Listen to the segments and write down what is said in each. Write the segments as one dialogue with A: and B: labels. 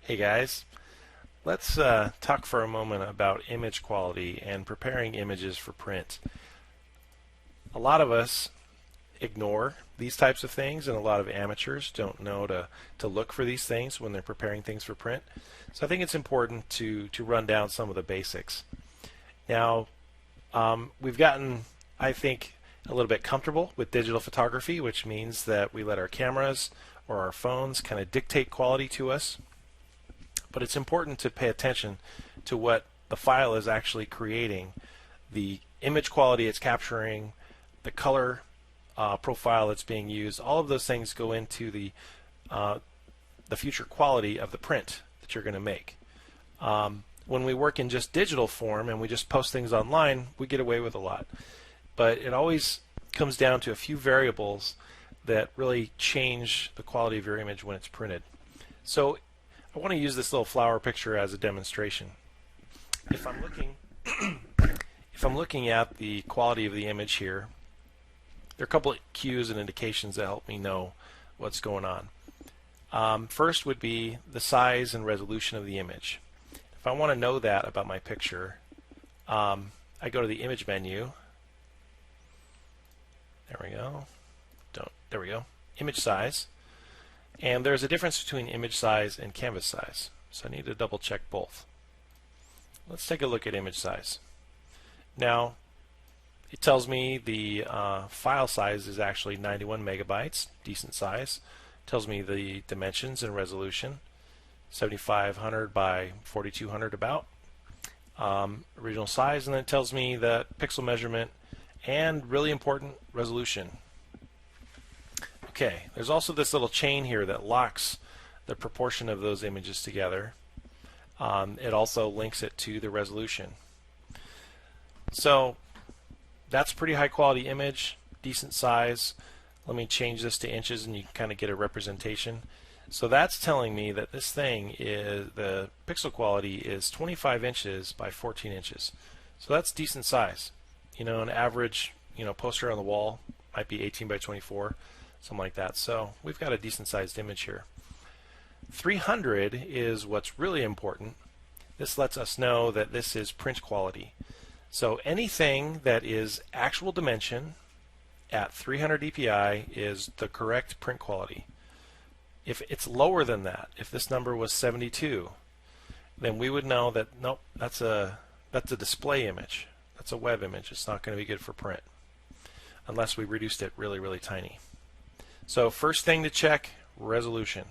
A: Hey guys, let's talk for a moment about image quality and preparing images for print. A lot of us ignore these types of things, and a lot of amateurs don't know to look for these things when they're preparing things for print. So I think it's important to run down some of the basics. Now, we've gotten, I think, a little bit comfortable with digital photography, which means that we let our cameras or our phones kind of dictate quality to us. But it's important to pay attention to what the file is actually creating, the image quality it's capturing, the color profile that's being used. All of those things go into the future quality of the print that you're going to make. When we work in just digital form and we just post things online, we get away with a lot. But it always comes down to a few variables that really change the quality of your image when it's printed. So I want to use this little flower picture as a demonstration. If I'm looking at the quality of the image here, there are a couple of cues and indications that help me know what's going on. First would be the size and resolution of the image. If I want to know that about my picture, I go to the image menu. There we go. There we go. Image size. And there's a difference between image size and canvas size. So I need to double check both. Let's take a look at image size. Now, it tells me the file size is actually 91 megabytes, decent size. It tells me the dimensions and resolution, 7500 by 4200 about. Original size, and then it tells me the pixel measurement and, really important, resolution. Okay, there's also this little chain here that locks the proportion of those images together. It also links it to the resolution. So that's a pretty high quality image, decent size. Let me change this to inches and you can kind of get a representation. So that's telling me that this thing is, the pixel quality is 25 inches by 14 inches. So that's decent size. You know, an average, poster on the wall might be 18 by 24, something like that. So we've got a decent sized image here. 300 is what's really important. This lets us know that this is print quality. So anything that is actual dimension at 300 dpi is the correct print quality. If it's lower than that, if this number was 72, then we would know that nope, that's a display image. That's a web image. It's not going to be good for print unless we reduced it really, really tiny. So first thing to check, resolution.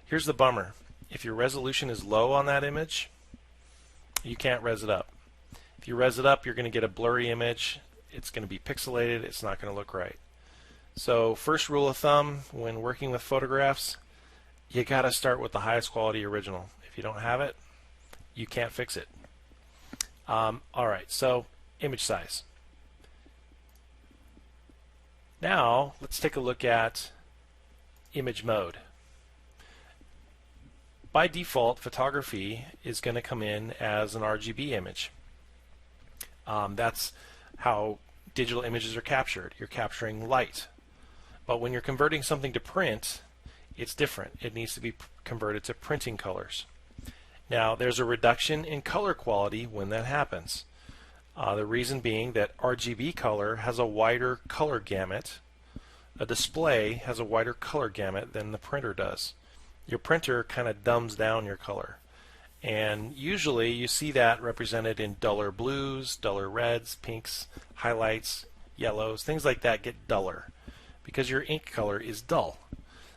A: Here's the bummer. If your resolution is low on that image, you can't res it up. If you res it up, you're going to get a blurry image. It's going to be pixelated. It's not going to look right. So first rule of thumb when working with photographs, you got to start with the highest quality original. If you don't have it, you can't fix it. Alright, so image size. Now let's take a look at image mode. By default, photography is going to come in as an RGB image. That's how digital images are captured. You're capturing light. But when you're converting something to print, it's different. It needs to be converted to printing colors. Now, there's a reduction in color quality when that happens. The reason being that RGB color has a wider color gamut. A display has a wider color gamut than the printer does. Your printer kind of dumbs down your color. And usually you see that represented in duller blues, duller reds, pinks, highlights, yellows, things like that get duller because your ink color is dull.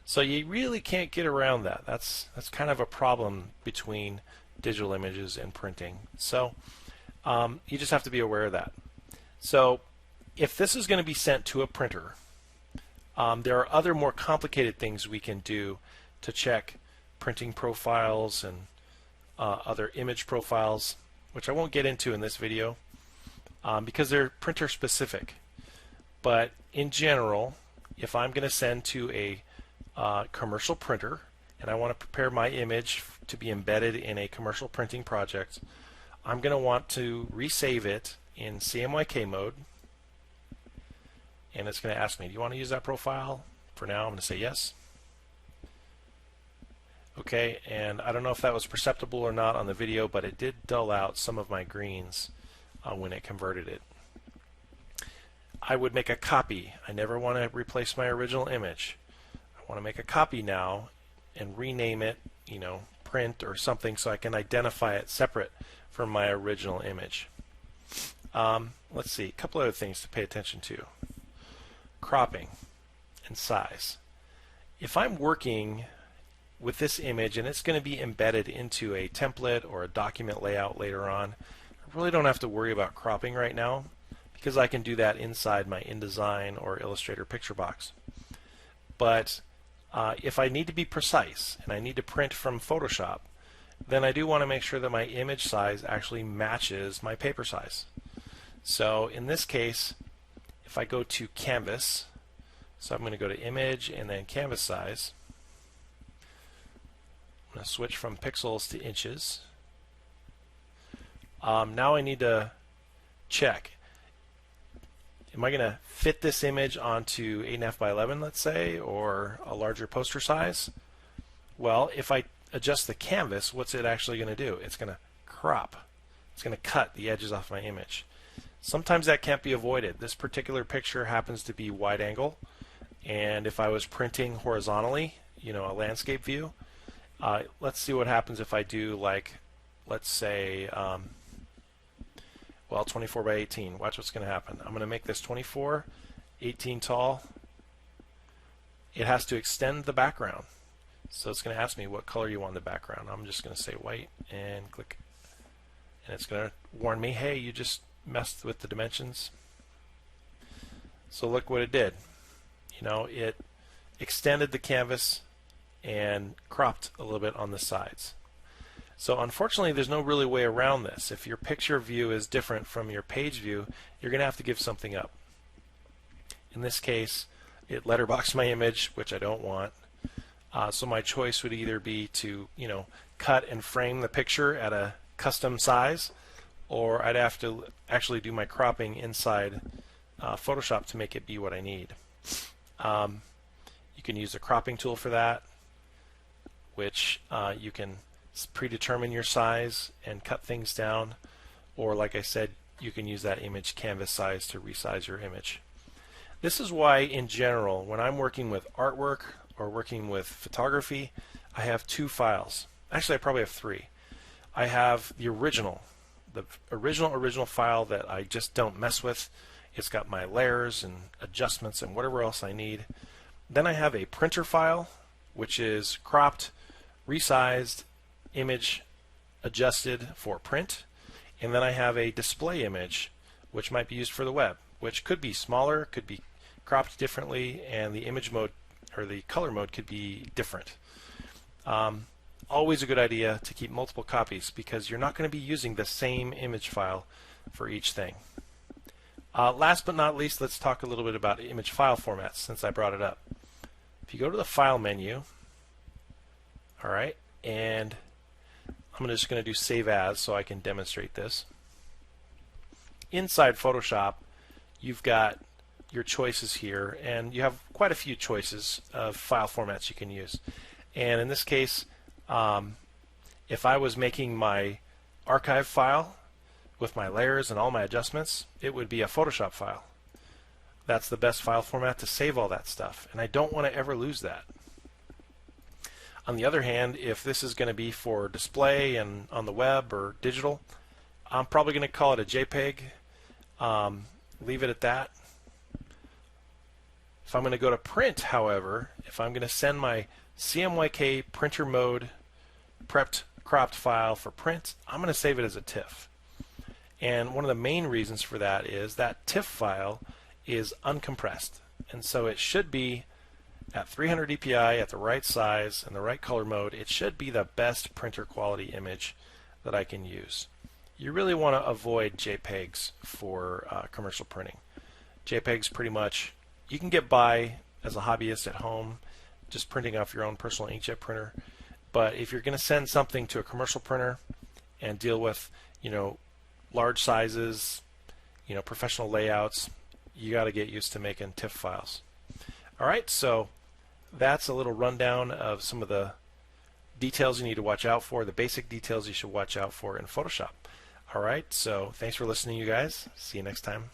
A: So you really can't get around that. That's kind of a problem between digital images and printing. So you just have to be aware of that. So if this is going to be sent to a printer, there are other more complicated things we can do to check printing profiles and other image profiles, which I won't get into in this video because they're printer specific. But in general, if I'm going to send to a commercial printer and I want to prepare my image to be embedded in a commercial printing project, I'm going to want to resave it in CMYK mode, and it's going to ask me, do you want to use that profile? For now, I'm going to say yes. Okay, and I don't know if that was perceptible or not on the video, but it did dull out some of my greens when it converted it. I would make a copy. I never want to replace my original image. I want to make a copy now and rename it, print or something, so I can identify it separate from my original image. Let's see, a couple other things to pay attention to. Cropping and size. If I'm working with this image and it's going to be embedded into a template or a document layout later on, I really don't have to worry about cropping right now because I can do that inside my InDesign or Illustrator picture box. But if I need to be precise and I need to print from Photoshop, then I do want to make sure that my image size actually matches my paper size. So in this case, if I go to Canvas, so I'm going to go to Image and then Canvas Size. I'm going to switch from pixels to inches. Now I need to check. Am I going to fit this image onto 8.5 by 11, let's say, or a larger poster size? Well, if I adjust the canvas, what's it actually going to do? It's going to crop. It's going to cut the edges off my image. Sometimes that can't be avoided. This particular picture happens to be wide angle, and if I was printing horizontally, a landscape view, let's see what happens if I do, like, let's say, 24 by 18. Watch what's going to happen. I'm going to make this 24, 18 tall. It has to extend the background. So it's going to ask me what color you want in the background. I'm just going to say white and click. And it's going to warn me, hey, you just messed with the dimensions. So look what it did. It extended the canvas and cropped a little bit on the sides. So unfortunately, there's no really way around this. If your picture view is different from your page view, you're going to have to give something up. In this case, it letterboxed my image, which I don't want. So my choice would either be to, cut and frame the picture at a custom size, or I'd have to actually do my cropping inside Photoshop to make it be what I need. You can use a cropping tool for that, which you can predetermine your size and cut things down, or like I said, you can use that image canvas size to resize your image. This is why, in general, when I'm working with artwork or working with photography, I have two files. Actually, I probably have three. I have the original file that I just don't mess with. It's got my layers and adjustments and whatever else I need. Then I have a printer file, which is cropped, resized, image adjusted for print. And then I have a display image, which might be used for the web, which could be smaller, could be cropped differently, and the image mode or the color mode could be different. Always a good idea to keep multiple copies because you're not going to be using the same image file for each thing. Last but not least, let's talk a little bit about image file formats since I brought it up. If you go to the File menu, all right, and I'm just going to do Save As so I can demonstrate this. Inside Photoshop, you've got your choices here, and you have quite a few choices of file formats you can use. And in this case, if I was making my archive file with my layers and all my adjustments, it would be a Photoshop file. That's the best file format to save all that stuff, and I don't want to ever lose that. On the other hand, if this is going to be for display and on the web or digital, I'm probably going to call it a JPEG. Leave it at that. If I'm going to go to print, however, if I'm going to send my CMYK printer mode prepped cropped file for print, I'm going to save it as a TIFF. And one of the main reasons for that is that TIFF file is uncompressed. And so it should be at 300 dpi at the right size and the right color mode. It should be the best printer quality image that I can use. You really want to avoid JPEGs for commercial printing. JPEGs pretty much, you can get by as a hobbyist at home just printing off your own personal inkjet printer. But if you're going to send something to a commercial printer and deal with, large sizes, professional layouts, you got to get used to making TIFF files. All right, so that's a little rundown of some of the details you need to watch out for, the basic details you should watch out for in Photoshop. All right, so thanks for listening, you guys. See you next time.